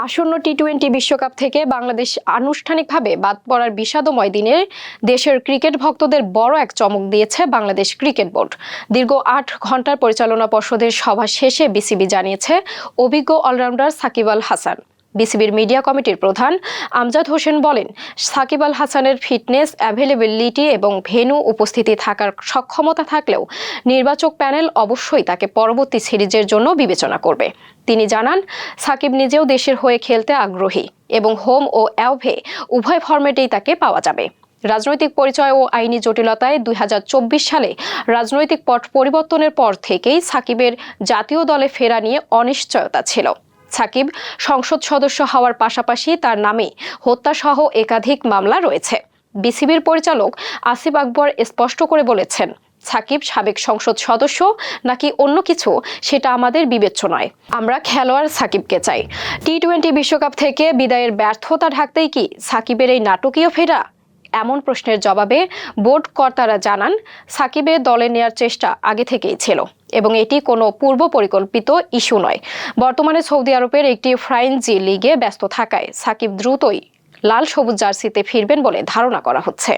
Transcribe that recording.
আসন্ন টি-20 বিশ্বকাপ থেকে বাংলাদেশ আনুষ্ঠানিকভাবে বাদ পড়ার বিষাদময় দিনে দেশের ক্রিকেট ভক্তদের বড় এক চমক দিয়েছে বাংলাদেশ ক্রিকেট বোর্ড। দীর্ঘ ৮ ঘণ্টার পরিচালনা পর্ষদের সভা শেষে বিসিবি জানিয়েছে অভিজ্ঞ অলরাউন্ডার সাকিব আল হাসান। বিসিবির মিডিয়া কমিটির প্রধান আমজাদ হোসেন বলেন, সাকিব আল হাসানের ফিটনেস, অ্যাভেলেবিলিটি এবং ভেন্যু উপস্থিতি থাকার সক্ষমতা থাকলেও নির্বাচক প্যানেল অবশ্যই তাকে পরবর্তী সিরিজের জন্য বিবেচনা করবে। তিনি জানান, সাকিব নিজেও দেশের হয়ে খেলতে আগ্রহী এবং হোম ও অ্যাওয়ে উভয় ফরম্যাটেই তাকে পাওয়া যাবে। রাজনৈতিক পরিচয় ও আইনি জটিলতায় 2024 সালে রাজনৈতিক পট পরিবর্তনের পর থেকেই সাকিবের জাতীয় দলে ফেরা নিয়ে অনিশ্চয়তা ছিল। সাকিব সংসদ সদস্য হওয়ার পাশাপাশি তার নামে হত্যাসহ একাধিক মামলা রয়েছে। বিসিবির পরিচালক আসিফ আকবর স্পষ্ট করে বলেছেন, সাকিব সাবেক সংসদ সদস্য নাকি অন্য কিছু সেটা আমাদের বিবেচ্য নয়। আমরা খেলোয়াড় সাকিবকে চাই। টি-20 বিশ্বকাপ থেকে বিদায়ের ব্যর্থতা ঢাকতেই কি সাকিবের এই নাটকীয় ফেরা? এমন প্রশ্নের জবাবে বোর্ড কর্তারা জানান, সাকিবের দলে নেয়ার চেষ্টা আগে থেকেই ছিল এবং এটি কোনো পূর্ব পরিকল্পিত ইস্যু নয়। বর্তমানে সৌদি আরবের একটি ফ্রাঞ্চাইজি লিগে ব্যস্ত থাকায় সাকিব দ্রুতই লাল সবুজ জার্সিতে ফিরবেন বলে ধারণা করা হচ্ছে।